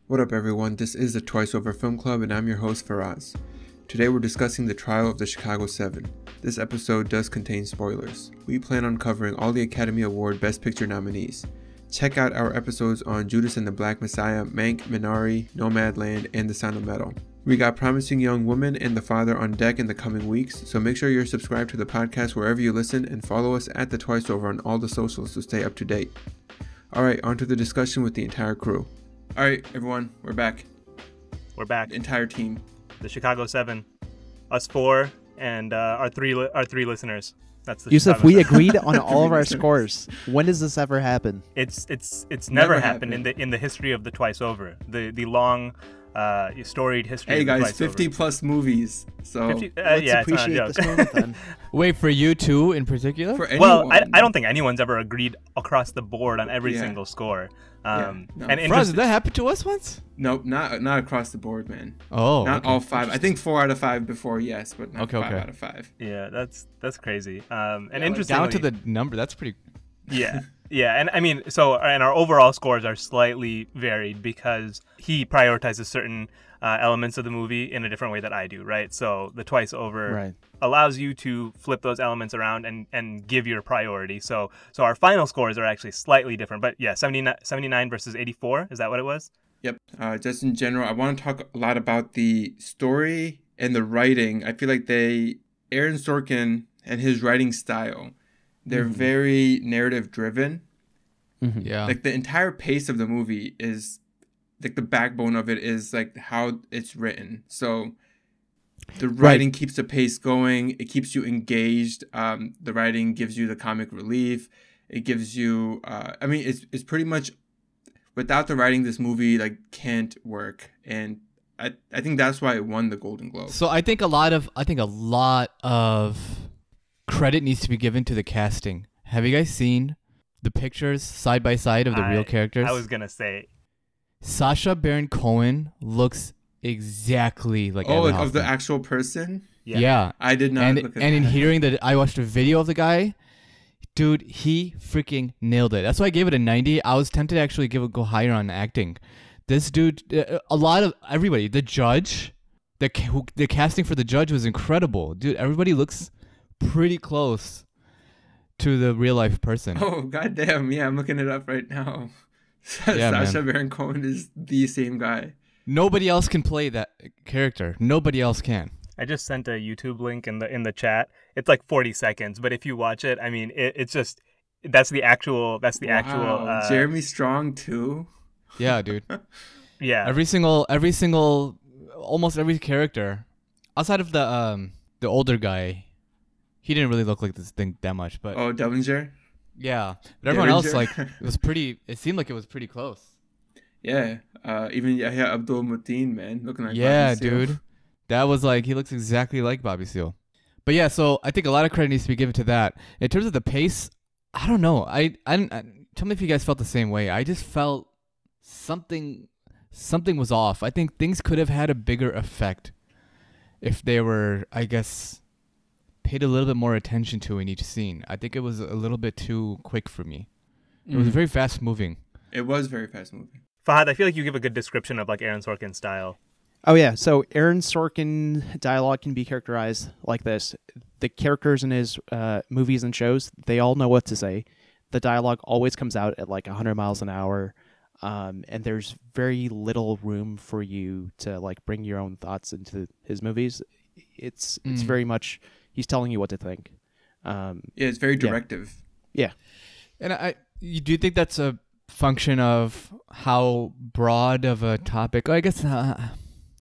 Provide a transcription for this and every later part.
What up everyone, this is the Twice Over Film Club and I'm your host Faraz. Today we're discussing the trial of the Chicago 7. This episode does contain spoilers. We plan on covering all the Academy Award Best Picture nominees. Check out our episodes on Judas and the Black Messiah, Mank, Minari, Nomadland, and The Sound of Metal. We got Promising Young Woman and The Father on deck in the coming weeks, so make sure you're subscribed to the podcast wherever you listen and follow us at the Twice Over on all the socials to stay up to date. Alright, on to the discussion with the entire crew. Alright, everyone, we're back. We're back. The entire team. The Chicago 7. Us 4 and our three listeners. That's the Yusuf, Chicago we 7. agreed on all of our scores. When does this ever happen? It's never happened in the history of the Twice Over. The long storied history Hey of the guys, Twice 50 Over. plus movies. So 50, Let's yeah, it's not a appreciate joke. this moment then. Wait, for you two in particular? for anyone. Well, I don't think anyone's ever agreed across the board on every Yeah. single score. No. And Froz, did that happen to us once? Nope, not across the board, man. Oh, Not okay. all 5. I think 4 out of 5 before, yes, but not Okay, 5 okay. out of 5. yeah, that's crazy. And Like, interestingly, down to the number. That's pretty. Yeah. Yeah, and I mean, and our overall scores are slightly varied because he prioritizes certain elements of the movie in a different way that I do, right? So the Twice Over Right. allows you to flip those elements around and give your priority. So our final scores are actually slightly different. But yeah, 79 versus 84, is that what it was? Yep. Just in general, I want to talk a lot about the story and the writing. I feel like Aaron Sorkin and his writing style, they're very narrative driven. Yeah. Like the entire pace of the movie is like the backbone of it is like how it's written. So the writing keeps the pace going. It keeps you engaged. The writing gives you the comic relief. It gives you, it's pretty much without the writing, this movie like can't work. And I think that's why it won the Golden Globe. So I think a lot of credit needs to be given to the casting. Have you guys seen the pictures side by side of the real characters? I was going to say. Sacha Baron Cohen looks exactly like Evan Like Hoffman. of the actual person? Yeah. I did not And look at in that. hearing that, I watched a video of the guy. Dude, he freaking nailed it. That's why I gave it a 90. I was tempted to actually go higher on acting. This dude, a lot of everybody, the judge, the casting for the judge was incredible. Dude, everybody looks pretty close to the real life person. Oh, goddamn. Yeah, I'm looking it up right now. Yeah, Sacha Baron Cohen is the same guy. Nobody else can play that character. Nobody else can. I just sent a YouTube link in the chat. It's like 40 seconds, but if you watch it, I mean, it's just that's the actual Jeremy Strong too. Yeah, dude. yeah. Almost every character, outside of the older guy, he didn't really look like this thing that much. But Oh, Dellinger. yeah, but everyone else Derringer. it seemed like it was pretty close. Yeah. Even Yahya Abdul Mateen, man, looking like Yeah, Bobby Seale. dude. That was like, he looks exactly like Bobby Seale. But yeah, so I think a lot of credit needs to be given to that. In terms of the pace, I don't know. I tell me if you guys felt the same way. I just felt something was off. I think things could have had a bigger effect if they were, I guess, paid a little bit more attention to in each scene. I think it was a little bit too quick for me. It was very fast moving. It was very fast moving. Fahad, I feel like you give a good description of like Aaron Sorkin's style. Oh, yeah. So Aaron Sorkin dialogue can be characterized like this. The characters in his movies and shows, they all know what to say. The dialogue always comes out at like 100 miles an hour. And there's very little room for you to like bring your own thoughts into his movies. It's very much, he's telling you what to think. Yeah, it's very directive. Yeah. And do you think that's a function of how broad of a topic? I guess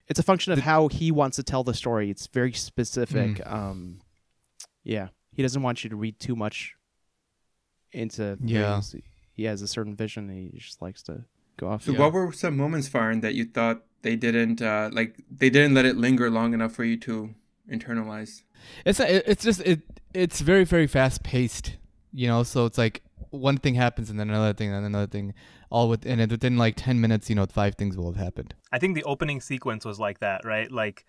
It's a function of how he wants to tell the story. It's very specific. Yeah. He doesn't want you to read too much into things. He has a certain vision and he just likes to go off. So what were some moments, Farn, that you thought they didn't let it linger long enough for you to internalize? It's very, very fast paced, so it's like one thing happens and then another thing and then another thing, within like 10 minutes, 5 things will have happened. I think the opening sequence was like that, right? Like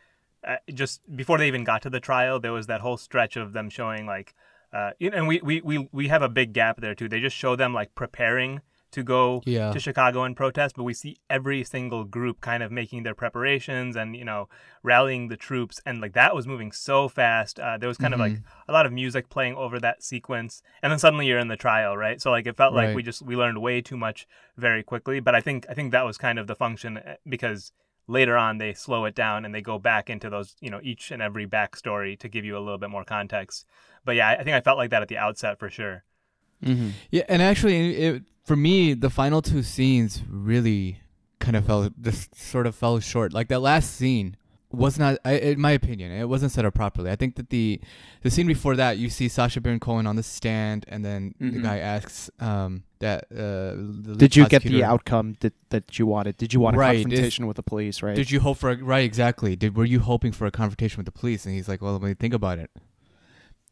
just before they even got to the trial, there was that whole stretch of them showing like, and we have a big gap there too. They just show them like preparing to go Yeah. to Chicago and protest, but we see every single group kind of making their preparations and, rallying the troops. And like that was moving so fast. There was kind of like a lot of music playing over that sequence. And then suddenly you're in the trial, right? So like it felt like Right. we learned way too much very quickly. But I think that was kind of the function because later on they slow it down and they go back into those, each and every backstory to give you a little bit more context. But yeah, I think I felt like that at the outset for sure. Mm-hmm. Yeah, and actually, for me, the final two scenes really kind of fell short. Like that last scene was not, in my opinion, it wasn't set up properly. I think that the scene before that, you see Sacha Baron Cohen on the stand, and then the guy asks Did you get the outcome that you wanted? Did you want a confrontation with the police? Right? Did you hope for exactly? Were you hoping for a confrontation with the police? And he's like, well, let me think about it,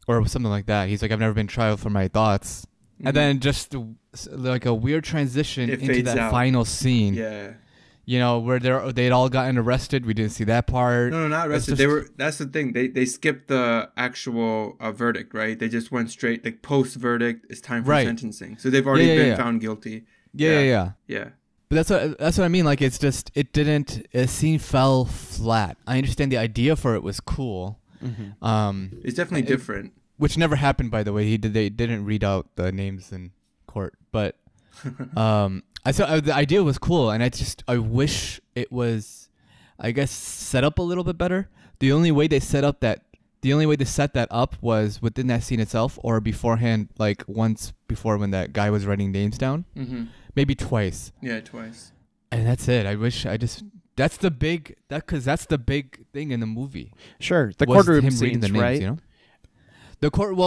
or something like that. He's like, I've never been tried for my thoughts. And then just like a weird transition into that final scene. Yeah. Where they'd all gotten arrested. We didn't see that part. No, not arrested. That's the thing. They skipped the actual verdict, right? They just went straight, like post-verdict, it's time for sentencing. So they've already been found guilty. Yeah. But that's what I mean. Like the scene fell flat. I understand the idea for it was cool. it's definitely different. Which never happened, by the way. They didn't read out the names in court, but I thought the idea was cool, and I wish it was, I guess, set up a little bit better. The only way they set that up was within that scene itself, or beforehand, like once before when that guy was writing names down, maybe twice. Yeah, twice. And that's it. That's the big thing in the movie. Sure, the courtroom him scenes, reading the names, right?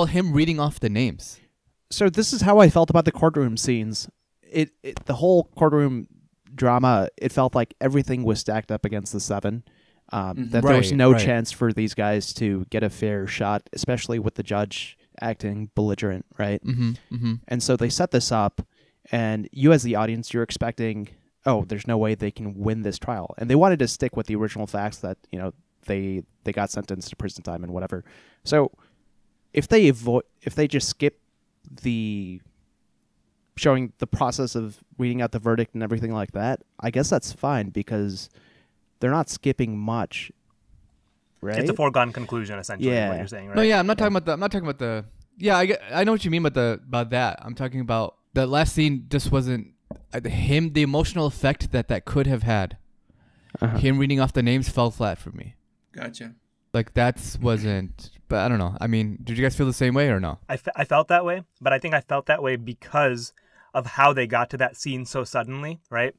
Him reading off the names. So this is how I felt about the courtroom scenes. The whole courtroom drama, it felt like everything was stacked up against the seven. That there was no chance for these guys to get a fair shot, especially with the judge acting belligerent, right? And so they set this up, and you as the audience, you're expecting, oh, there's no way they can win this trial. And they wanted to stick with the original facts that, they got sentenced to prison time and whatever. So if they just skip the showing the process of reading out the verdict and everything like that, I guess that's fine because they're not skipping much, right? It's a foregone conclusion, essentially. What you're saying, right? No, yeah, I'm not talking about the. Yeah, I know what you mean about that. I'm talking about the last scene. Just wasn't him. The emotional effect that could have had. Him reading off the names fell flat for me. Gotcha. Like wasn't. But I don't know. I mean, did you guys feel the same way or no? I felt that way, but I think I felt that way because of how they got to that scene so suddenly, right?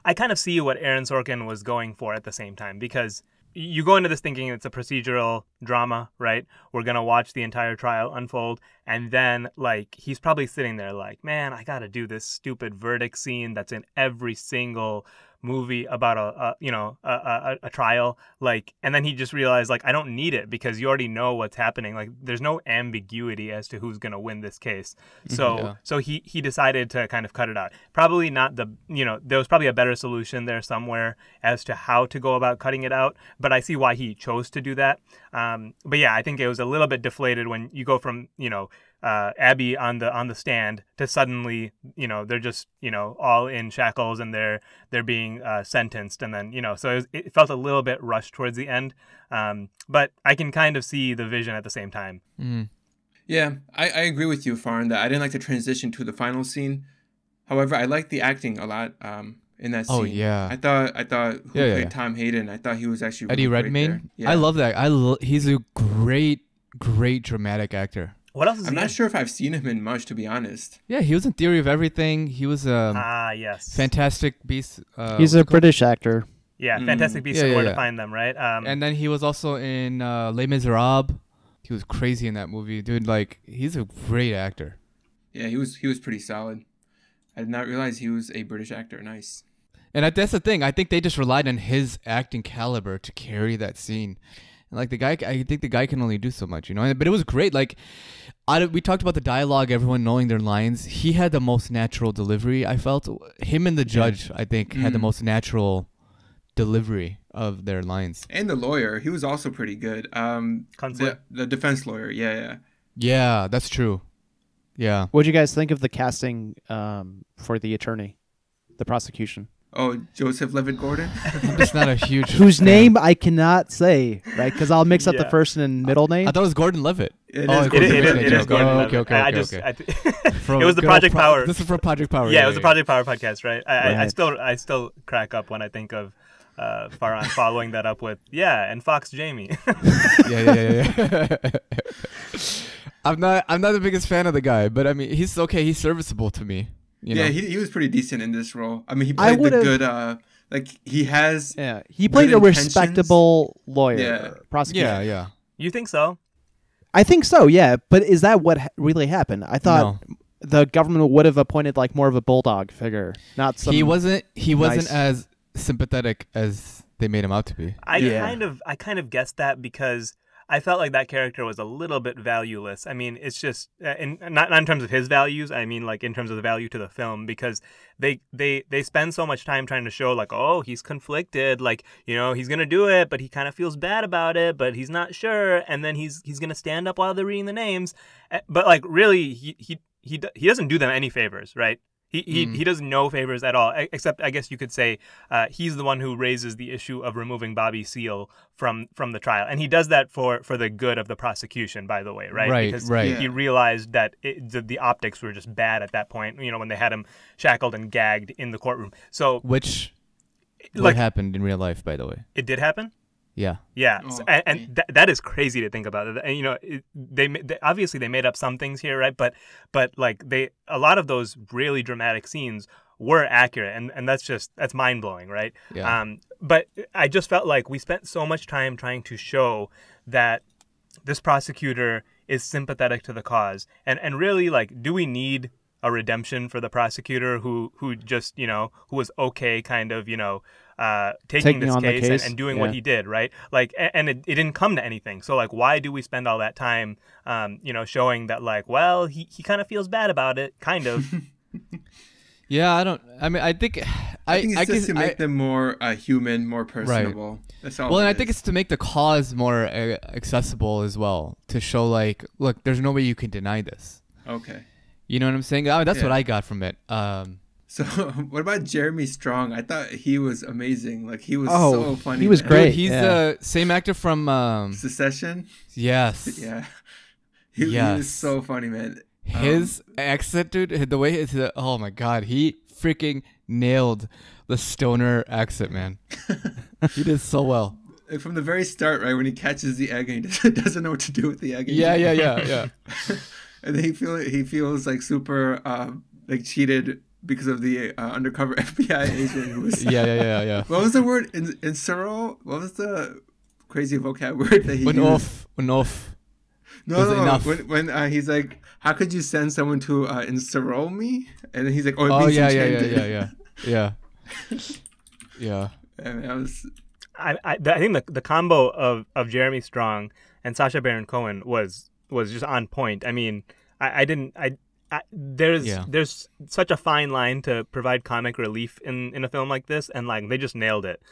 I kind of see what Aaron Sorkin was going for at the same time, because you go into this thinking it's a procedural drama, right? We're going to watch the entire trial unfold. And then, like, he's probably sitting there like, man, I got to do this stupid verdict scene that's in every single movie about a trial, like, and then he just realized, like, I don't need it because you already know what's happening. Like, there's no ambiguity as to who's going to win this case. So he decided to kind of cut it out. Probably not there was probably a better solution there somewhere as to how to go about cutting it out, but I see why he chose to do that. But yeah, I think it was a little bit deflated when you go from, Abby on the stand to suddenly, they're just, all in shackles and they're being sentenced. And then, so it felt a little bit rushed towards the end. But I can kind of see the vision at the same time. Yeah, I agree with you, Farn, that I didn't like the transition to the final scene. However, I liked the acting a lot in that scene. Oh, yeah. I thought who played Tom Hayden, I thought he was actually really Eddie great Redmayne. there. Yeah. I love that. He's a great dramatic actor. What else is I'm not sure if I've seen him in much, to be honest. Yeah, he was in Theory of Everything. He was yes, Fantastic Beasts. He's a British actor. Yeah, Fantastic Beasts and Where to Find Them, right? And then he was also in Les Miserables. He was crazy in that movie, dude. Like, he's a great actor. Yeah, he was pretty solid. I did not realize he was a British actor. Nice. And that's the thing. I think they just relied on his acting caliber to carry that scene. And like the guy, I think the guy can only do so much, But it was great. Like, we talked about the dialogue, everyone knowing their lines. He had the most natural delivery. I felt him and the judge, I think, had the most natural delivery of their lines. And the lawyer, he was also pretty good. The defense lawyer, yeah. Yeah, that's true. Yeah. What do you guys think of the casting for the attorney, the prosecution? Oh, Joseph Levitt Gordon. I'm just not a huge Whose fan. name I cannot say, right? Because I'll mix up the Yeah. first and middle name. I thought it was Gordon Levitt. It Oh, is okay, Gordon It Levitt. is Gordon Oh, Levitt. okay. I it was the Project Power. This is for Project Power. Yeah, it was the Project Power podcast, right? I Right. still crack up when I think of Farhan following that up with and Fox Jamie. Yeah. I'm not the biggest fan of the guy, but I mean, he's okay. He's serviceable to me. You know? He was pretty decent in this role. I mean, he I played the would've- good. Like he has. Yeah, he played Good a intentions. respectable lawyer, Yeah. prosecutor. Yeah. You think so? I think so. Yeah, but is that what really happened? I thought the government would have appointed like more of a bulldog figure, not some. He wasn't nice- as sympathetic as they made him out to be. I Yeah. kind of guessed that because I felt like that character was a little bit valueless. I mean, it's just not in terms of his values. I mean, like in terms of the value to the film, because they spend so much time trying to show like, oh, he's conflicted, like, you know, he's gonna do it, but he kind of feels bad about it, but he's not sure, and then he's gonna stand up while they're reading the names, but like really, he doesn't do them any favors, right? He does no favors at all, except I guess you could say he's the one who raises the issue of removing Bobby Seale from the trial, and he does that for the good of the prosecution, by the way, right? Right, Because right. he realized that the optics were just bad at that point. You know, when they had him shackled and gagged in the courtroom. So Which like happened in real life, by the way. it did happen. Yeah. Yeah, Oh, and that is crazy to think about. And you know, they obviously they made up some things here, right? But like a lot of those really dramatic scenes were accurate, and that's mind blowing, right? Yeah. But I just felt like we spent so much time trying to show that this prosecutor is sympathetic to the cause, and really, like, do we need a redemption for the prosecutor who just, you know, who was okay kind of, you know, taking this on the case, case. and doing what he did, right? Like, and it didn't come to anything. So like, why do we spend all that time, you know, showing that like, well, he kind of feels bad about it, kind of. Yeah, I think it's just to make them more human, more personable. That's all. Well, and I think it's to make the cause more accessible as well, to show like, look, there's no way you can deny this. okay. You know what I'm saying? That's Yeah. what I got from it. So, what about Jeremy Strong? I thought he was amazing. Like, he was Oh, so funny. he was man. great. Dude, he's yeah. the same actor from Secession? yes. Yeah. He Yes. was so funny, man. His accent, dude, the way it's oh my god, he freaking nailed the stoner accent, man. He did so well. Like, from the very start, right, when he catches the egg and he doesn't know what to do with the egg. Yeah. And then he feels like super like cheated because of the undercover FBI agent who was. Yeah. What was the word in Cyril? What was the crazy vocab word that he When used? off. No, was no, enough. when he's like, how could you send someone to enroll me? And then he's like, oh, it Oh means yeah. Yeah, and that was. I think the combo of Jeremy Strong and Sacha Baron Cohen was just on point. I mean, there's such a fine line to provide comic relief in a film like this, and like they just nailed it.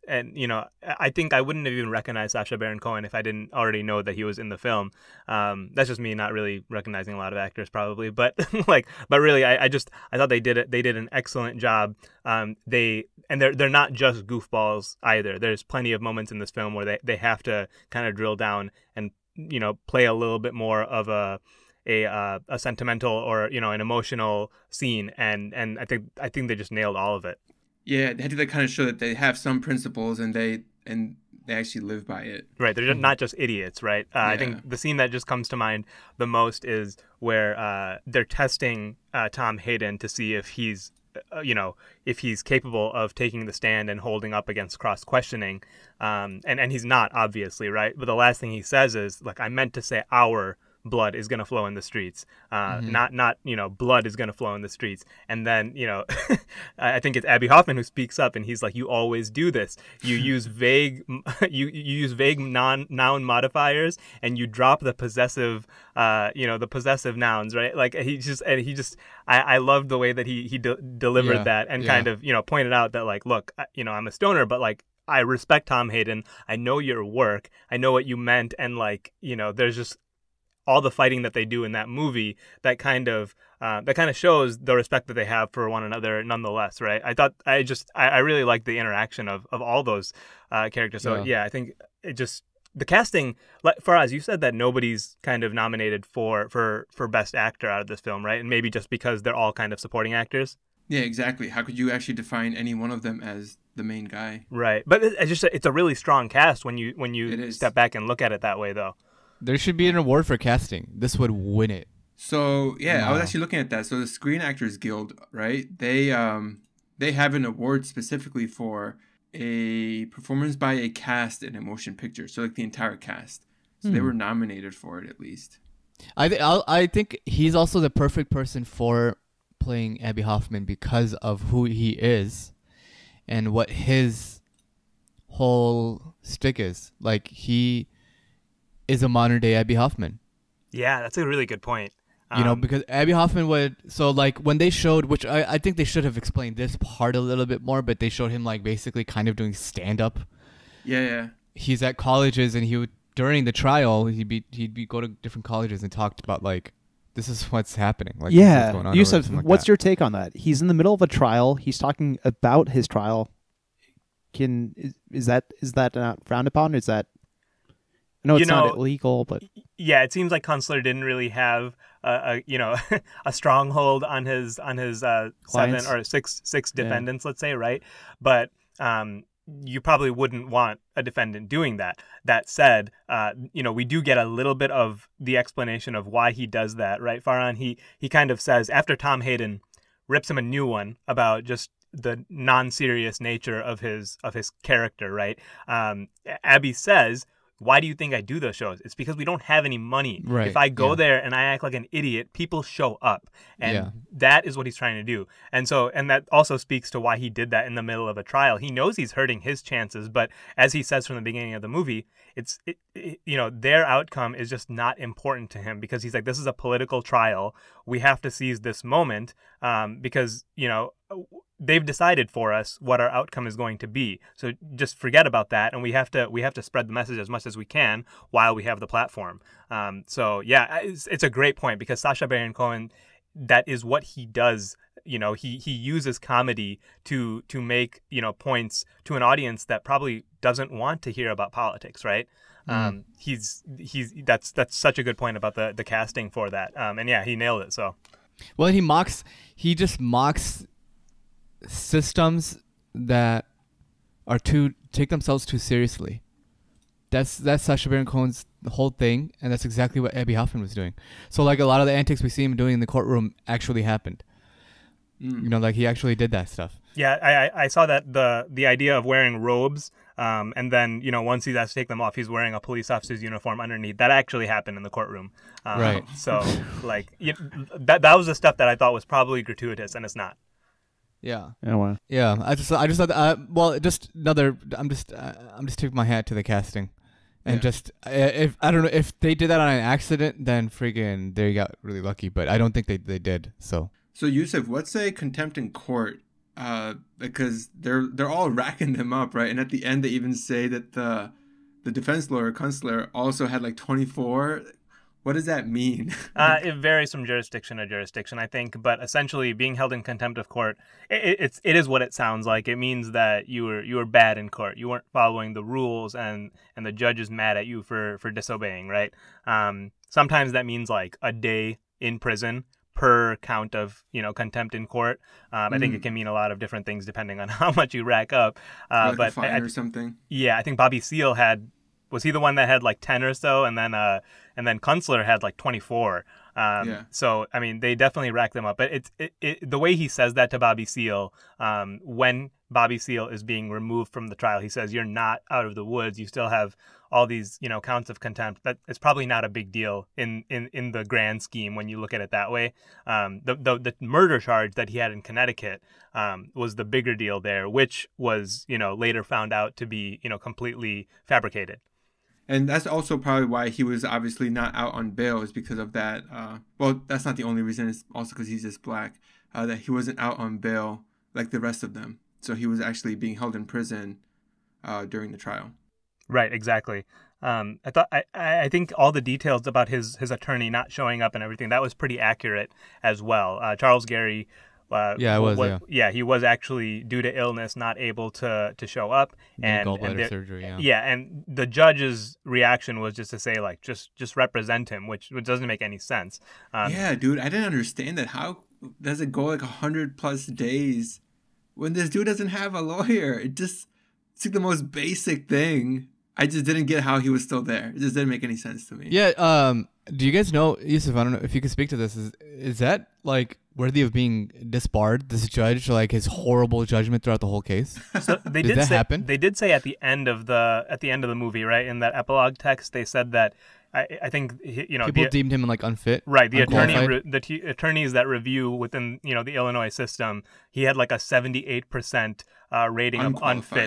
And you know, I think I wouldn't have even recognized Sacha Baron Cohen if I didn't already know that he was in the film. That's just me not really recognizing a lot of actors, probably. But but really, I thought they did it. They did an excellent job. They're not just goofballs either. There's plenty of moments in this film where they have to kind of drill down and, you know, play a little bit more of a sentimental or, you know, an emotional scene, and I think they just nailed all of it. Yeah, they had to like kind of show that they have some principles and they actually live by it. Right, they're not just idiots, right? I think the scene that just comes to mind the most is where they're testing Tom Hayden to see if he's, if he's capable of taking the stand and holding up against cross questioning, and he's not, obviously, right? But the last thing he says is like, "I meant to say our blood is going to flow in the streets, not blood is going to flow in the streets." And then, I think it's Abby Hoffman who speaks up, and he's like, "You always do this. You use vague you use vague noun modifiers, and you drop the possessive the possessive nouns," right? Like I loved the way that he delivered that, and kind of pointed out that, like, look, I'm a stoner, but like, I respect Tom Hayden. I know your work. I know what you meant, and like, there's just, all the fighting that they do in that movie, that kind of shows the respect that they have for one another nonetheless, right? I really like the interaction of all those characters. So yeah, I think it just, the casting, like Faraz, you said that nobody's kind of nominated for Best Actor out of this film, right? And maybe just because they're all kind of supporting actors. Yeah, exactly. How could you actually define any one of them as the main guy? Right, but it's a really strong cast when you step back and look at it that way, though. There should be an award for casting. This would win it. So yeah, I was actually looking at that. So the Screen Actors Guild, right? They have an award specifically for a performance by a cast in a motion picture. So like the entire cast. So they were nominated for it at least. I think he's also the perfect person for playing Abbie Hoffman because of who he is and what his whole stick is. Like, he is a modern day Abbie Hoffman. Yeah, that's a really good point. You know, because Abbie Hoffman would, so like when they showed, which I think they should have explained this part a little bit more, but they showed him like basically kind of doing stand up. Yeah. He's at colleges, and he would, during the trial, he'd be go to different colleges and talked about like, this is what's happening. Like, yeah, this is what's going on, Yusuf, like what's that. your take on that? He's in the middle of a trial. He's talking about his trial. Is that not frowned upon? Is that, no, it's not illegal, but yeah, it seems like Kunstler didn't really have a stronghold on his Clients. 7 or 6 defendants, let's say, right? But you probably wouldn't want a defendant doing that. That said, we do get a little bit of the explanation of why he does that, right? Farhan, he kind of says, after Tom Hayden rips him a new one about just the non-serious nature of his character, right? Abbie says, why do you think I do those shows? It's because we don't have any money. Right, If I go there and I act like an idiot, people show up. And that is what he's trying to do. And that also speaks to why he did that in the middle of a trial. He knows he's hurting his chances, but as he says from the beginning of the movie, their outcome is just not important to him, because he's like, this is a political trial. We have to seize this moment because, they've decided for us what our outcome is going to be. So just forget about that, and we have to spread the message as much as we can while we have the platform. It's a great point, because Sacha Baron Cohen, that is what he does. He uses comedy to make points to an audience that probably doesn't want to hear about politics, right? That's such a good point about the casting for that. He nailed it. So, well, he just mocks systems that are take themselves too seriously. That's Sacha Baron Cohen's whole thing, and that's exactly what Abbie Hoffman was doing. So like a lot of the antics we see him doing in the courtroom actually happened. Like he actually did that stuff. Yeah, I saw that the idea of wearing robes, and then once he has to take them off, he's wearing a police officer's uniform underneath. That actually happened in the courtroom. Right. So like that was the stuff that I thought was probably gratuitous, and it's not. Yeah. Oh wow. Yeah. I just thought. I'm just taking my hat to the casting, and if I don't know if they did that on an accident, then friggin' they got really lucky. But I don't think they did. So Yusuf, what's a contempt in court? Because they're all racking them up, right? And at the end, they even say that the defense lawyer, Kunstler, also had like 24. What does that mean? It varies from jurisdiction to jurisdiction, I think. But essentially, being held in contempt of court, it is what it sounds like. It means that you were bad in court. You weren't following the rules, and the judge is mad at you for disobeying, right? Sometimes that means like a day in prison per count of contempt in court. I think it can mean a lot of different things depending on how much you rack up. Like a fine or something. Yeah, I think Bobby Seale was he the one that had like 10 or so, and then Kunstler had like 24. So I mean, they definitely rack them up. But the way he says that to Bobby Seale, when Bobby Seale is being removed from the trial, he says, "You're not out of the woods. You still have all these counts of contempt." That it's probably not a big deal in the grand scheme when you look at it that way. The murder charge that he had in Connecticut was the bigger deal there, which was later found out to be completely fabricated. And that's also probably why he was obviously not out on bail, is because of that. Well, that's not the only reason. It's also because he's just black, that he wasn't out on bail like the rest of them. So he was actually being held in prison during the trial. Right, exactly. I think all the details about his attorney not showing up and everything, that was pretty accurate as well. Charles Gary, he was actually due to illness not able to show up, and gallbladder surgery. And the judge's reaction was just to say like just represent him, which doesn't make any sense. Yeah, dude, I didn't understand that. How does it go like 100+ days when this dude doesn't have a lawyer? It's like the most basic thing. I just didn't get how he was still there. It just didn't make any sense to me. Yeah. Do you guys know, Yusuf? I don't know if you could speak to this. Is that like worthy of being disbarred? This judge, like his horrible judgment throughout the whole case. So did that happen? They did say at the end of the movie, right, in that epilogue text, they said that I think people deemed him like unfit. Right, the attorneys that review within the Illinois system, he had like a 78% rating of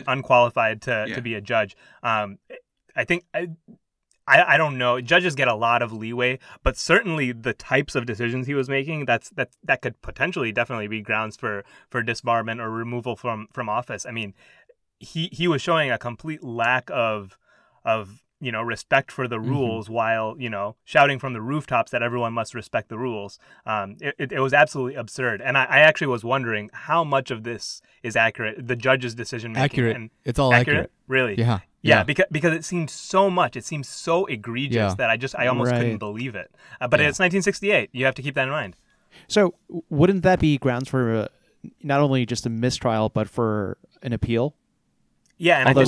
unqualified to be a judge. I don't know. Judges get a lot of leeway, but certainly the types of decisions he was making, that could potentially definitely be grounds for disbarment or removal from office. I mean, he was showing a complete lack of respect for the rules while, shouting from the rooftops that everyone must respect the rules. It was absolutely absurd. And I actually was wondering how much of this is accurate, the judge's decision making. Accurate. It's all accurate. Really? Yeah. Yeah, because it seemed so egregious that I almost couldn't believe it. But it's 1968. You have to keep that in mind. So wouldn't that be grounds for not only just a mistrial, but for an appeal? Yeah, and I think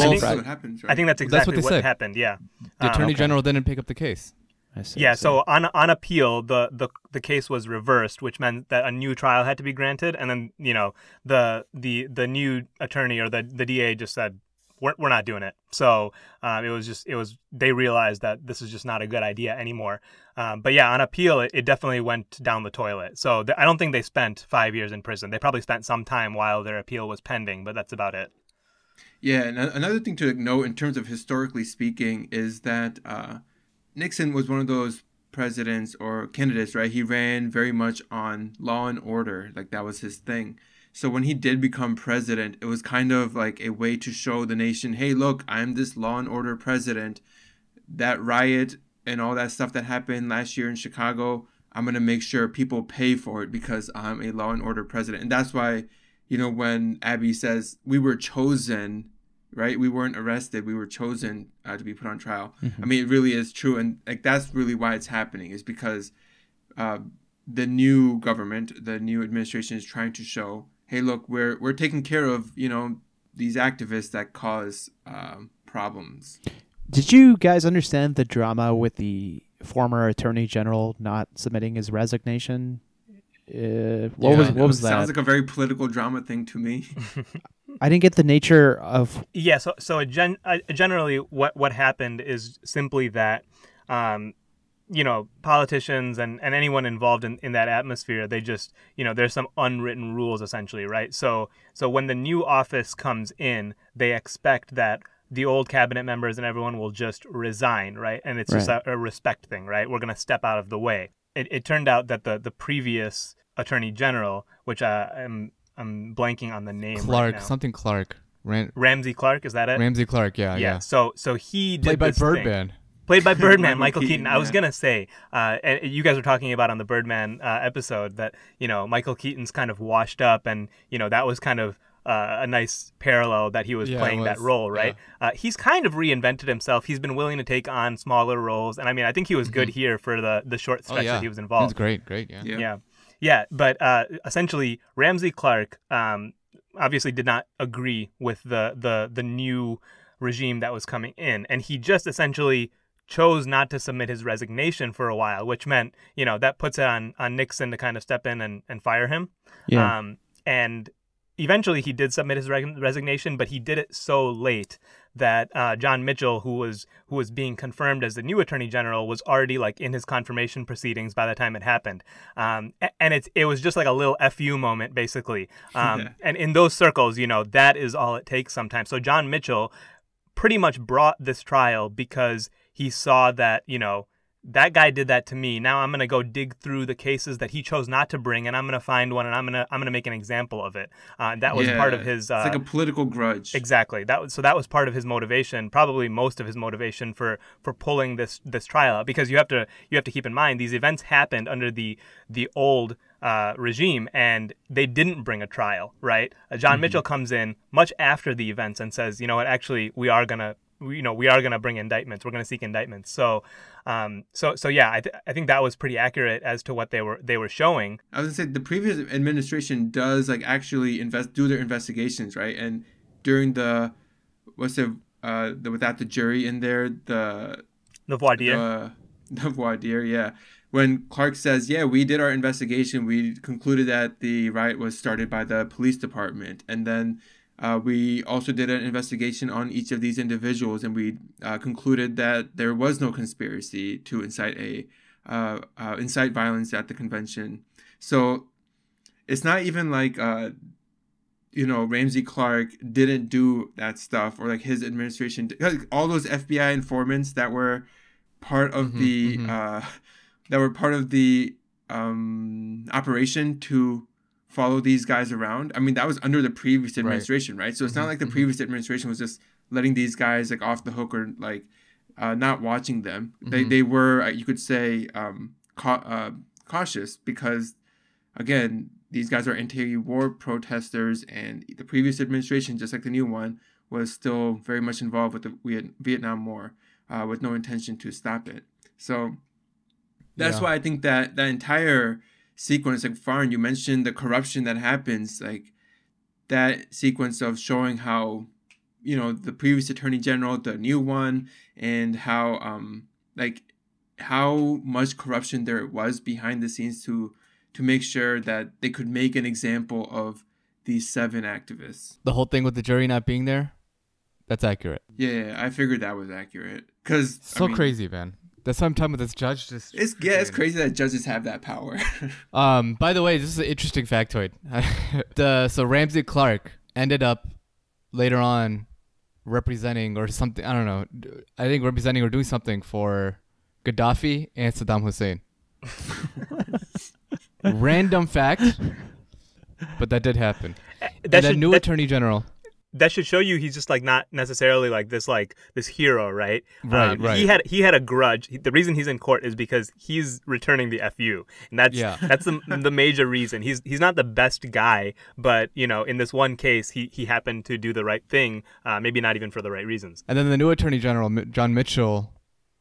that's exactly what happened. Yeah, the attorney general didn't pick up the case. I see. Yeah, so on appeal, the case was reversed, which meant that a new trial had to be granted, and then the new attorney or the DA just said, we're not doing it. So they realized that this is just not a good idea anymore. But yeah, on appeal, it definitely went down the toilet. So I don't think they spent 5 years in prison. They probably spent some time while their appeal was pending, but that's about it. Yeah, and another thing to note in terms of historically speaking is that Nixon was one of those presidents or candidates, right? He ran very much on law and order, like that was his thing. So when he did become president, it was kind of like a way to show the nation, hey, look, I'm this law and order president. That riot and all that stuff that happened last year in Chicago, I'm going to make sure people pay for it because I'm a law and order president. And that's why, when Abby says we were chosen, right? We weren't arrested. We were chosen to be put on trial. Mm-hmm. I mean, it really is true. And like that's really why it's happening is because the new government, the new administration is trying to show, hey, look, we're taking care of, these activists that cause problems. Did you guys understand the drama with the former attorney general not submitting his resignation? What was that? Sounds like a very political drama thing to me. I didn't get the nature of. Yeah, so generally what happened is simply that, politicians and anyone involved in that atmosphere, they just, there's some unwritten rules essentially, right? So when the new office comes in, they expect that the old cabinet members and everyone will just resign, right? And it's just a respect thing, right? We're going to step out of the way. It turned out that the previous attorney general, which I'm blanking on the name right now. Clark. Ramsey Clark, is that it? Ramsey Clark, yeah. So he did played by Birdman. Played by Birdman, Michael Keaton. I was gonna say, and you guys were talking about on the Birdman episode that Michael Keaton's kind of washed up, and that was kind of a nice parallel that he was playing that role, right? Yeah. He's kind of reinvented himself. He's been willing to take on smaller roles, and I mean, I think he was good here for the short stretch that he was involved. He was great, yeah. But essentially, Ramsey Clark obviously did not agree with the new regime that was coming in, and he just essentially chose not to submit his resignation for a while, which meant that puts it on Nixon to kind of step in and fire him. Yeah. And eventually he did submit his resignation, but he did it so late that John Mitchell, who was being confirmed as the new attorney general, was already like in his confirmation proceedings by the time it happened. And it was just like a little FU moment, basically. And in those circles, that is all it takes sometimes. So John Mitchell pretty much brought this trial because he saw that, that guy did that to me. Now I'm going to go dig through the cases that he chose not to bring, and I'm going to find one, and I'm going to make an example of it. That was part of his. It's like a political grudge. Exactly. That was part of his motivation, probably most of his motivation for pulling this trial out, because you have to keep in mind these events happened under the old regime, and they didn't bring a trial, right? John Mitchell comes in much after the events and says, you know what, actually we are gonna bring indictments. We're gonna seek indictments. So yeah, I think that was pretty accurate as to what they were showing. I was gonna say the previous administration does like actually do their investigations, right? And during without the jury in there, the voir dire. The voir dire, yeah. When Clark says, yeah, we did our investigation, we concluded that the riot was started by the police department. And then we also did an investigation on each of these individuals, and we concluded that there was no conspiracy to incite violence at the convention. So it's not even like, Ramsey Clark didn't do that stuff, or like his administration. All those FBI informants that were part of the operation to follow these guys around. I mean, that was under the previous administration, right? So it's not like the previous administration was just letting these guys like off the hook or like not watching them. They were, you could say, cautious because, again, these guys are anti-war protesters, and the previous administration, just like the new one, was still very much involved with the Vietnam War with no intention to stop it. So that's why I think that entire sequence, like Farn, you mentioned the corruption that happens, like that sequence of showing how, the previous attorney general, the new one, and how how much corruption there was behind the scenes to make sure that they could make an example of these 7 activists. The whole thing with the jury not being there, that's accurate. Yeah, I figured that was accurate. Because crazy, man. That's what I'm talking about. This judge it's crazy that judges have that power. By the way, this is an interesting factoid. So Ramsey Clark ended up later on representing or something. I don't know. I think representing or doing something for Gaddafi and Saddam Hussein. Random fact, but that did happen. The new attorney general. That should show you he's just like not necessarily like this hero, right? Right. He had a grudge. The reason he's in court is because he's returning the FU, and that's the major reason. He's not the best guy, but in this one case, he happened to do the right thing. Maybe not even for the right reasons. And then the new attorney general, John Mitchell,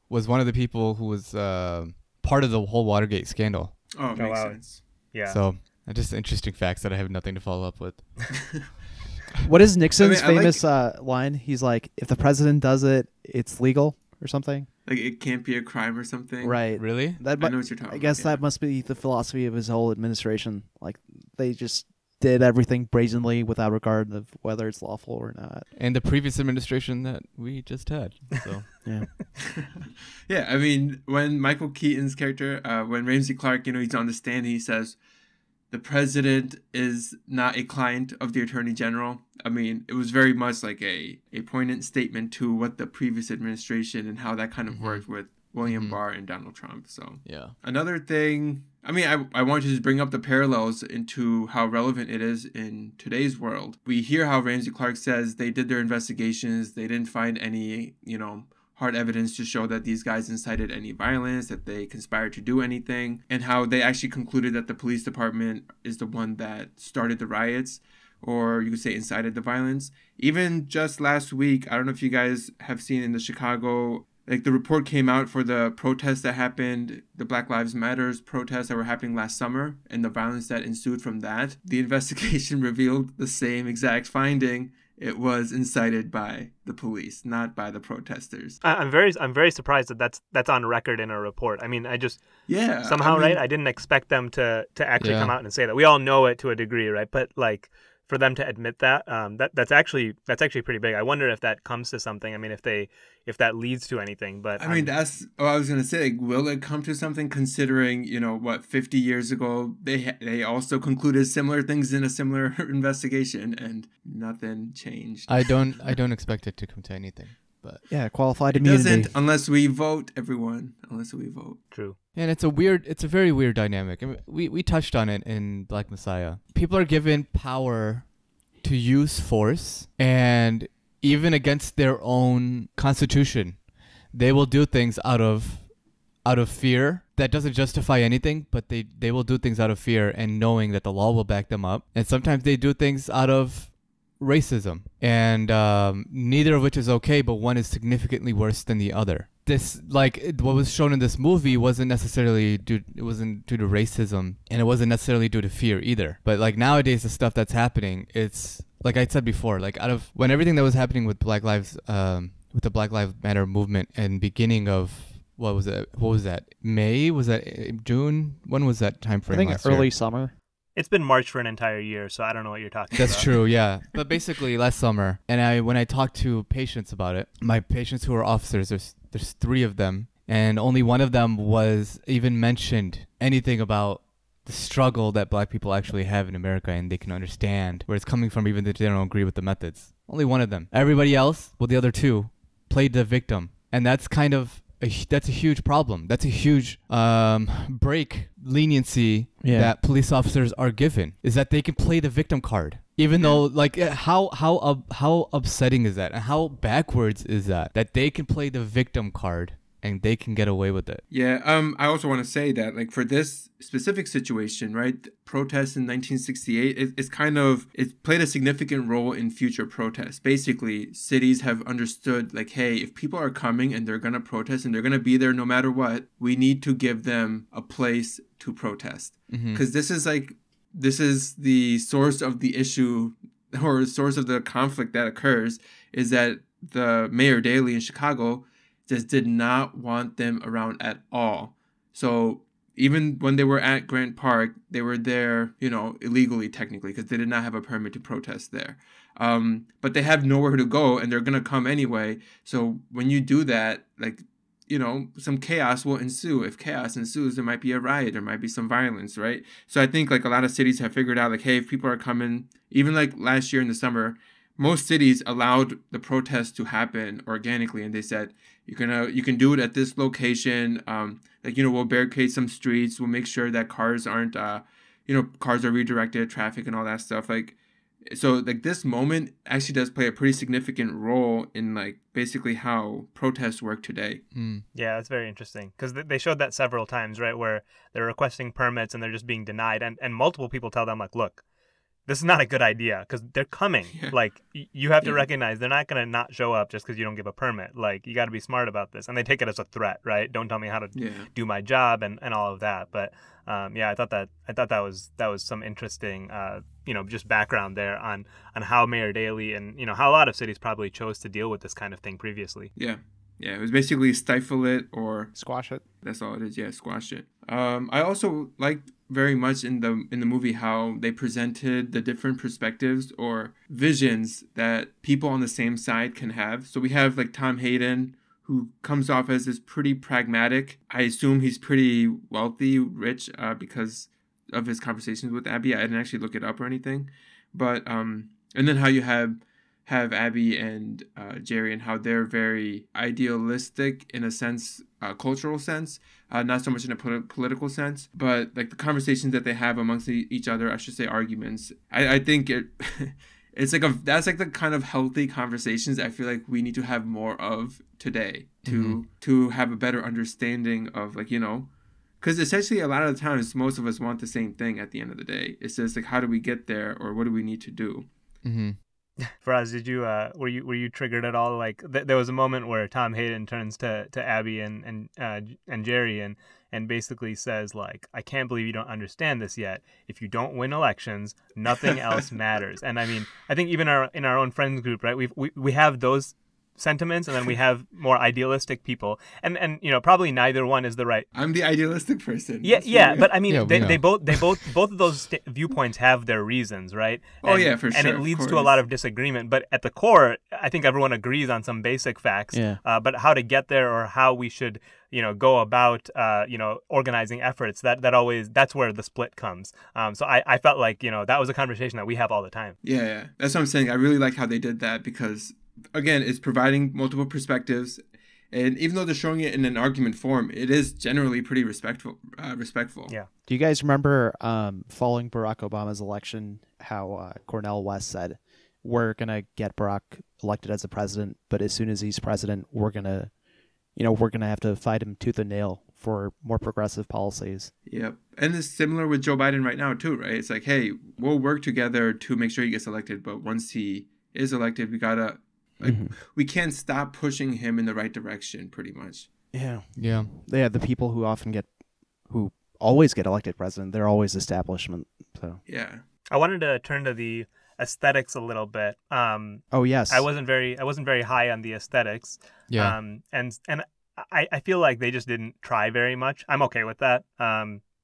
was one of the people who was part of the whole Watergate scandal. Oh, makes sense. Yeah. So just interesting facts that I have nothing to follow up with. What is Nixon's famous line? He's like, if the president does it, it's legal or something. Like it can't be a crime or something. Right. Really? I know what you're talking about. I guess that must be the philosophy of his whole administration. Like they just did everything brazenly without regard of whether it's lawful or not. And the previous administration that we just had. So yeah. Yeah, I mean, when Michael Keaton's character, when Ramsey Clark, he's on the stand, he says, the president is not a client of the attorney general. I mean, it was very much like a poignant statement to what the previous administration and how that kind of worked with William Barr and Donald Trump. So yeah. Another thing, I mean, I want to just bring up the parallels into how relevant it is in today's world. We hear how Ramsey Clark says they did their investigations. They didn't find any, hard evidence to show that these guys incited any violence, that they conspired to do anything, and how they actually concluded that the police department is the one that started the riots, or you could say incited the violence. Even just last week, I don't know if you guys have seen in the Chicago, like the report came out for the protests that happened, the Black Lives Matters protests that were happening last summer, and the violence that ensued from that. The investigation revealed the same exact finding. It was incited by the police, not by the protesters. I'm very surprised that that's on record in a report. I mean, I just right. I didn't expect them to actually come out and say that. We all know it to a degree, right? But like for them to admit that, that's actually pretty big. I wonder if that comes to something. I mean, if that leads to anything. But I mean, that's what I was gonna say. Like, will it come to something? Considering 50 years ago they also concluded similar things in a similar investigation, and nothing changed. I don't expect it to come to anything. But Yeah, qualified It immunity. doesn't unless we vote, everyone. Unless we vote. True. and it's a very weird dynamic. I mean, we touched on it in Black Messiah. People are given power to use force, and even against their own constitution, they will do things out of fear. That doesn't justify anything, but they will do things out of fear and knowing that the law will back them up. And sometimes they do things out of racism, and neither of which is okay, but one is significantly worse than the other. This, what was shown in this movie wasn't necessarily due to racism, and it wasn't necessarily due to fear either. But like nowadays, the stuff that's happening, it's like I said before, like out of when everything that was happening with with the Black Lives Matter movement and beginning of what was that? May? Was that June? When was that time frame? I think last early year? summer. It's been March for an entire year, so I don't know what you're talking about. That's true, yeah. But basically last summer, and when I talked to patients about it, my patients who are officers, there's 3 of them, and only one of them was even mentioned anything about the struggle that black people actually have in America, and they can understand where it's coming from, even if they don't agree with the methods. Only one of them. Everybody else, well, the other 2, played the victim, and that's kind of that's a huge problem. That's a huge leniency that police officers are given, is that they can play the victim card. Even though, like, how upsetting is that, and how backwards is that they can play the victim card and they can get away with it. Yeah, I also want to say that, like, for this specific situation, right, protests in 1968, it played a significant role in future protests. Basically, cities have understood, like, hey, if people are coming and they're going to protest and they're going to be there no matter what, we need to give them a place to protest. Because this is the source of the issue, or the source of the conflict that occurs, is that the Mayor Daley in Chicago just did not want them around at all. So even when they were at Grant Park, they were there, illegally technically, because they did not have a permit to protest there. But they have nowhere to go, and they're going to come anyway. So when you do that, like, some chaos will ensue. If chaos ensues, there might be a riot, there might be some violence, right? So I think, like, a lot of cities have figured out, like, hey, if people are coming, even like last year in the summer, most cities allowed the protest to happen organically, and they said, you can do it at this location. We'll barricade some streets. We'll make sure that cars aren't, cars are redirected, traffic and all that stuff. So this moment actually does play a pretty significant role in, like, basically how protests work today. Yeah, that's very interesting, because they showed that several times, right, where they're requesting permits and they're just being denied, and multiple people tell them, like, look, this is not a good idea, because they're coming. Yeah. Like, you have to recognize they're not going to not show up just because you don't give a permit. Like, you got to be smart about this. And they take it as a threat, right? Don't tell me how to do my job and all of that. But I thought that was some interesting, just background there on how Mayor Daley and, how a lot of cities probably chose to deal with this kind of thing previously. Yeah. Yeah, it was basically stifle it or squash it. That's all it is. Yeah, squash it. I also liked very much in the movie how they presented the different perspectives or visions that people on the same side can have. So we have, like, Tom Hayden, who comes off as this pretty pragmatic. I assume he's pretty wealthy, rich, because of his conversations with Abby. I didn't actually look it up or anything, but and then how you have Abby and Jerry, and how they're very idealistic in a sense, cultural sense, not so much in a political sense, but, like, the conversations that they have amongst each other, I should say arguments. I think it's that's like the kind of healthy conversations I feel like we need to have more of today to have a better understanding of, like, because essentially a lot of the times most of us want the same thing at the end of the day. It's just like, how do we get there, or what do we need to do? Faraz, did you were you triggered at all? Like, there was a moment where Tom Hayden turns to Abby and Jerry and basically says, like, I can't believe you don't understand this yet. If you don't win elections, nothing else matters. And I mean, I think even in our own friends group, right, we have those sentiments, and then we have more idealistic people, and probably neither one is the right. I'm the idealistic person. But I mean, they both of those viewpoints have their reasons, right? And, for sure. And it leads to a lot of disagreement, but at the core, I think everyone agrees on some basic facts. But how to get there, or how we should go about organizing efforts, that's where the split comes. So I felt like that was a conversation that we have all the time. Yeah, that's what I'm saying. I really like how they did that, because again, it's providing multiple perspectives. And even though they're showing it in an argument form, it is generally pretty respectful. Yeah. Do you guys remember following Barack Obama's election, how Cornel West said, we're going to get Barack elected as a president, but as soon as he's president, we're going to have to fight him tooth and nail for more progressive policies. Yep. And it's similar with Joe Biden right now, too, right? It's like, hey, we'll work together to make sure he gets elected. But once he is elected, we got to, we can't stop pushing him in the right direction, pretty much. Yeah. Yeah. Yeah, the people who always get elected president, they're always establishment. So Yeah. I wanted to turn to the aesthetics a little bit. Oh yes. I wasn't very high on the aesthetics. Yeah. And I feel like they just didn't try very much. I'm okay with that.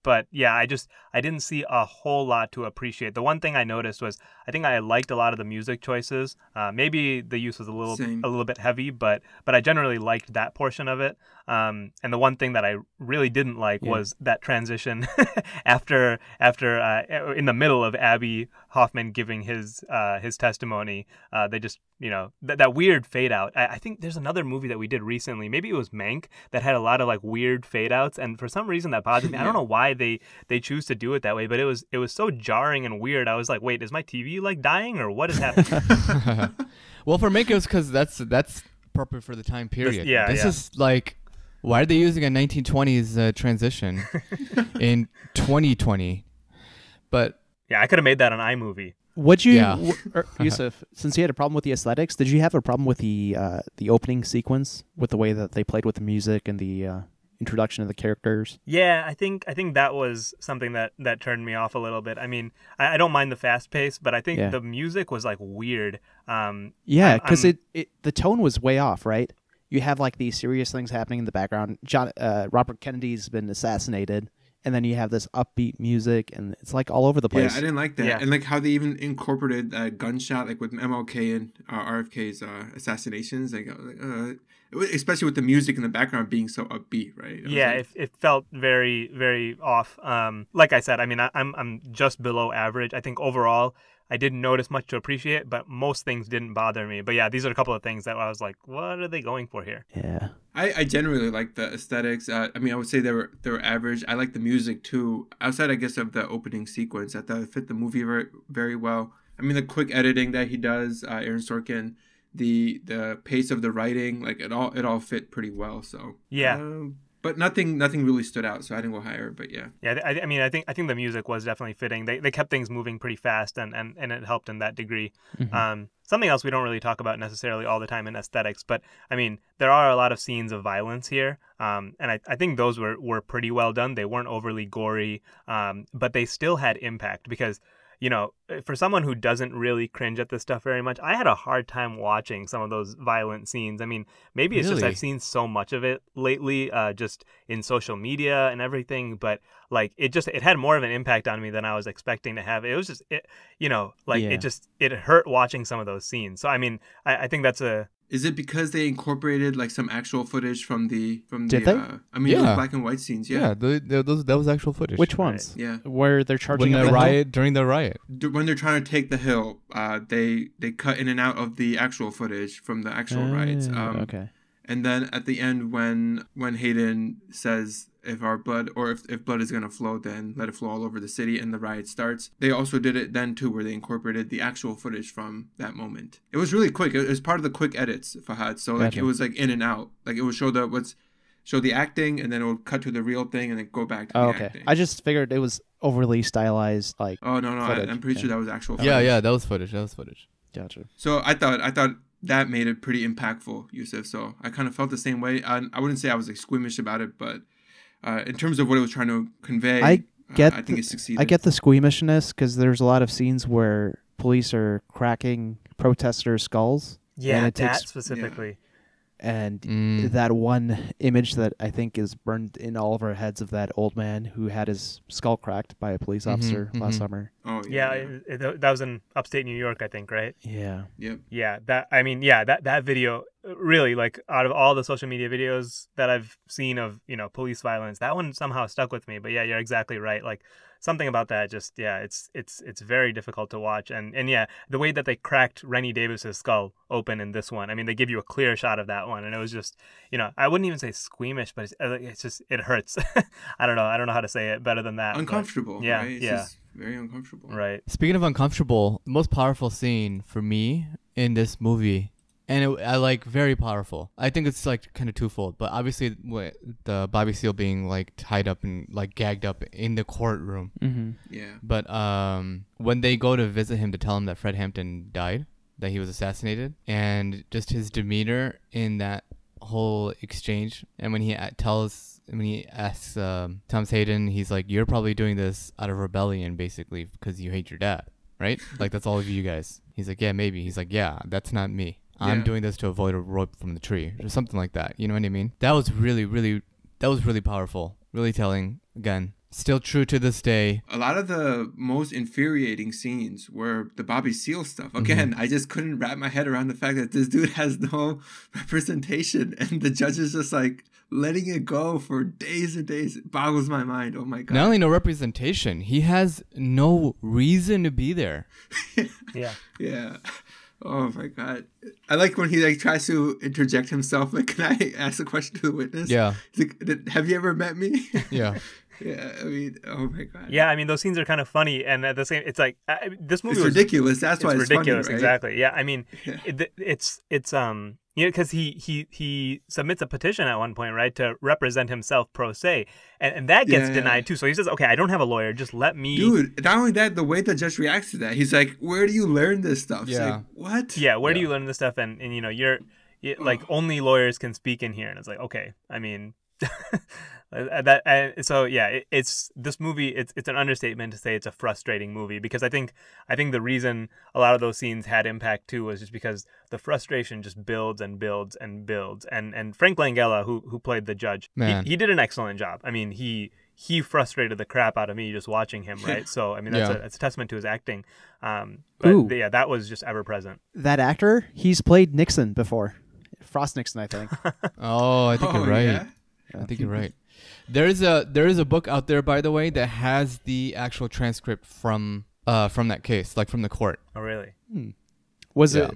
But yeah, I didn't see a whole lot to appreciate. The one thing I noticed was I think I liked a lot of the music choices. Maybe the use was a little bit heavy, but I generally liked that portion of it. And the one thing that I really didn't like was that transition after in the middle of Abby Hoffman giving his testimony. They just that weird fade out. I think there's another movie that we did recently. Maybe it was Mank that had a lot of like weird fade outs, and for some reason that bothered me. I don't know why they choose to do it that way, but it was so jarring and weird. I was like, wait, is my TV like dying or what is happening? Well, for Mank, it was because that's appropriate for the time period. This yeah. is like, why are they using a 1920s transition in 2020? But yeah, I could have made that on iMovie. Would you, Yeah. Yusuf? Since you had a problem with the aesthetics, did you have a problem with the opening sequence, with the way that they played with the music and the introduction of the characters? Yeah, I think that was something that turned me off a little bit. I mean, I don't mind the fast pace, but I think the music was like weird. Yeah, because the tone was way off, right? You have like these serious things happening in the background. Robert Kennedy's been assassinated, and then you have this upbeat music, and it's like all over the place. Yeah, I didn't like that. Yeah. And like how they even incorporated a gunshot, like with MLK and RFK's assassinations, especially with the music in the background being so upbeat, right? It felt very, very off. Like I said, I mean, I'm just below average. I think overall, I didn't notice much to appreciate, but most things didn't bother me. But yeah, these are a couple of things that I was like, what are they going for here? Yeah. I generally like the aesthetics. I mean, I would say they were average. I like the music too. Outside, I guess, of the opening sequence, I thought it fit the movie very, very well. I mean, the quick editing that he does, Aaron Sorkin, the pace of the writing, like it all fit pretty well. So yeah. But nothing really stood out, so I didn't go higher. But yeah. Yeah, I mean, I think the music was definitely fitting. They kept things moving pretty fast, and it helped in that degree. Mm-hmm. Something else we don't really talk about necessarily all the time in aesthetics, but I mean, there are a lot of scenes of violence here, and I think those were pretty well done. They weren't overly gory, but they still had impact because, for someone who doesn't really cringe at this stuff very much, I had a hard time watching some of those violent scenes. I mean, maybe it's just I've seen so much of it lately, just in social media and everything, but like it had more of an impact on me than I was expecting to have. It was just it hurt watching some of those scenes. So I mean, I think that's a. Is it because they incorporated like some actual footage from the? Did they? I mean, those black and white scenes. Yeah. That was actual footage. Which ones? Right. Yeah. Where they're charging during the riot. When they're trying to take the hill, they cut in and out of the actual footage from the actual riots. Okay. And then at the end, when Hayden says, if our blood, or if blood is going to flow, then let it flow all over the city, and the riot starts. They also did it then too, where they incorporated the actual footage from that moment. It was really quick. It was part of the quick edits, Fahad. So like It was like in and out. Like it would show the acting, and then it would cut to the real thing, and then go back to the acting. I just figured it was overly stylized. Like no, I'm pretty sure that was actual footage. Yeah, that was footage. Gotcha. So I thought that made it pretty impactful, Yusuf. So I kind of felt the same way. I wouldn't say I was like squeamish about it, but in terms of what it was trying to convey, I think it succeeded. I get the squeamishness because there's a lot of scenes where police are cracking protesters' skulls. Yeah, that specifically. Yeah. And that one image that I think is burned in all of our heads of that old man who had his skull cracked by a police officer last summer. Oh yeah. That was in upstate New York, I think, right? Yeah. Yep. Yeah, that video really, like, out of all the social media videos that I've seen of police violence, that one somehow stuck with me. But yeah, you're exactly right. Like, something about that just it's very difficult to watch. And yeah, the way that they cracked Rennie Davis's skull open in this one, I mean, they give you a clear shot of that one, and it was just, I wouldn't even say squeamish, but it's just, it hurts. I don't know how to say it better than that. Uncomfortable. Yeah, right? It's just very uncomfortable. Right. Speaking of uncomfortable, the most powerful scene for me in this movie, and I like very powerful. I think it's like kind of twofold, but obviously the Bobby Seale being like tied up and like gagged up in the courtroom. Mm-hmm. Yeah. But when they go to visit him to tell him that Fred Hampton died, that he was assassinated, and just his demeanor in that whole exchange, and when he asks Thomas Hayden, he's like, "You're probably doing this out of rebellion, basically, because you hate your dad, right? Like that's all of you guys." He's like, "Yeah, maybe." He's like, "Yeah, that's not me. I'm doing this to avoid a rope from the tree," or something like that. You know what I mean? That was really powerful, really telling. Again, still true to this day. A lot of the most infuriating scenes were the Bobby Seale stuff. Again, I just couldn't wrap my head around the fact that this dude has no representation, and the judge is just like letting it go for days and days. It boggles my mind. Oh my god! Not only no representation, he has no reason to be there. Yeah. Oh my god! I like when he like tries to interject himself. Like, can I ask a question to the witness? Yeah. He's like, have you ever met me? Yeah. Yeah. I mean, oh my god. Yeah, I mean, those scenes are kind of funny, and at the same, it's like this movie It's was ridiculous. That's why it's ridiculous. funny, right? Exactly. Yeah. I mean, it's because he submits a petition at one point, right, to represent himself pro se, and that gets denied too. So he says, "Okay, I don't have a lawyer. Just let me." Dude, not only that, the way the judge reacts to that, he's like, "Where do you learn this stuff?" Yeah. It's like, what? Yeah. Where do you learn this stuff? And you're like, only lawyers can speak in here, and it's like, okay, I mean. It's this movie. It's an understatement to say it's a frustrating movie, because I think the reason a lot of those scenes had impact too was just because the frustration just builds and builds and builds. And Frank Langella, who played the judge, he did an excellent job. I mean, he frustrated the crap out of me just watching him, right? So I mean, that's a testament to his acting. That was just ever present. That actor, he's played Nixon before, Frost Nixon, I think. Oh, I think you're right. Yeah? I think you're right. There is a book out there, by the way, that has the actual transcript from that case, like from the court. Oh, really? Was it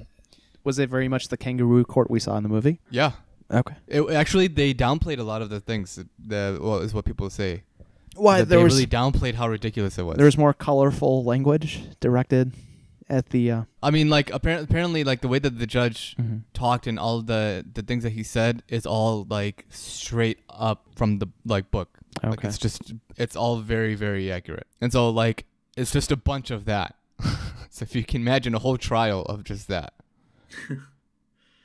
very much the kangaroo court we saw in the movie? Yeah. Okay. Actually, they downplayed a lot of the things. Is what people say. Why they really downplayed how ridiculous it was. There was more colorful language directed at the. I mean, like apparently, like the way that the judge talked and all the things that he said is all like straight up from the book. Okay. Like it's all very, very accurate. And so like it's just a bunch of that. So if you can imagine a whole trial of just that,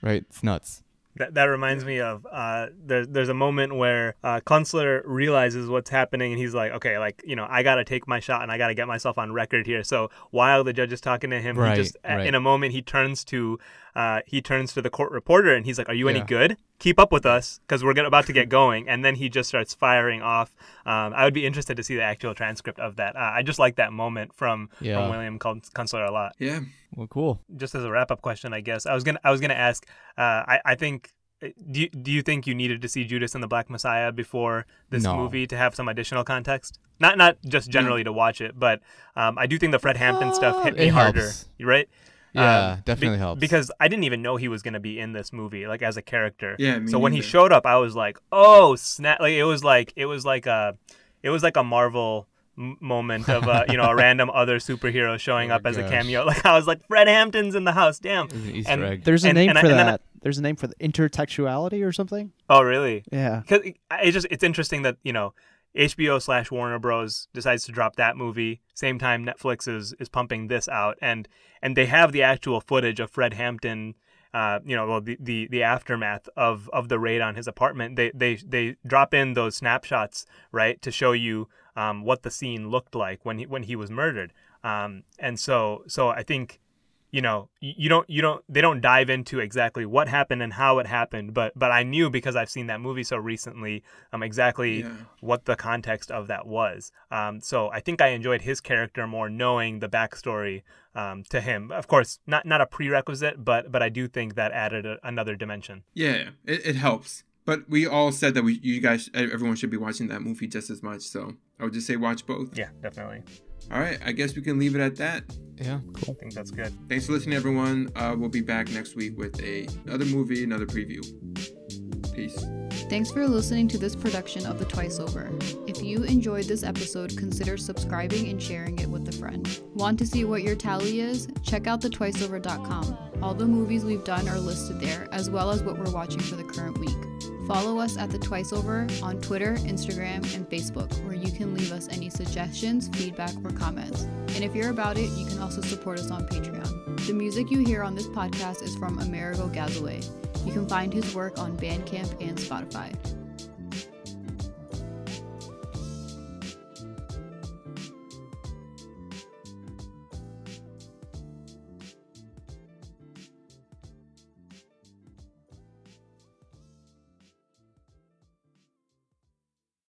right? It's nuts. That reminds me of there's a moment where Kunstler realizes what's happening, and he's like, okay, like, I got to take my shot and I got to get myself on record here. So while the judge is talking to him, in a moment he turns to the court reporter and he's like, "Are you any good? Keep up with us because we're about to get going." And then he just starts firing off. I would be interested to see the actual transcript of that. I just like that moment from William Kunstler a lot. Yeah. Well, cool. Just as a wrap-up question, I guess I was gonna ask. I think. Do you think you needed to see Judas and the Black Messiah before this movie to have some additional context? Not just generally to watch it, but I do think the Fred Hampton stuff hit me harder. Helps. Right? Yeah, definitely helps. Because I didn't even know he was going to be in this movie, like as a character. Yeah. So when he showed up, I was like, "Oh snap!" Like it was like a Marvel moment of a random other superhero showing up as a cameo. Like I was like, Fred Hampton's in the house. Damn. Easter egg. There's a name for that. There's a name for the intertextuality or something. Oh really? Yeah. Because it's interesting that HBO/Warner Bros. Decides to drop that movie same time Netflix is pumping this out, and they have the actual footage of Fred Hampton. The aftermath of the raid on his apartment. They drop in those snapshots, right, to show you what the scene looked like when he was murdered. And so I think they don't dive into exactly what happened and how it happened, but I knew because I've seen that movie so recently exactly what the context of that was. So I think I enjoyed his character more knowing the backstory to him. Of course, not a prerequisite, but I do think that added another dimension. Yeah, it helps. But we all said that everyone should be watching that movie just as much. So I would just say watch both. Yeah, definitely. All right, I guess we can leave it at that. Yeah, cool. I think that's good. Thanks for listening, everyone. We'll be back next week with another movie, another preview. Peace. Thanks for listening to this production of The Twice Over. If you enjoyed this episode, consider subscribing and sharing it with a friend. Want to see what your tally is? Check out thetwiceover.com. All the movies we've done are listed there, as well as what we're watching for the current week. Follow us at The Twice Over on Twitter, Instagram, and Facebook, where you can leave us any suggestions, feedback, or comments. And if you're about it, you can also support us on Patreon. The music you hear on this podcast is from Amerigo Gazaway. You can find his work on Bandcamp and Spotify.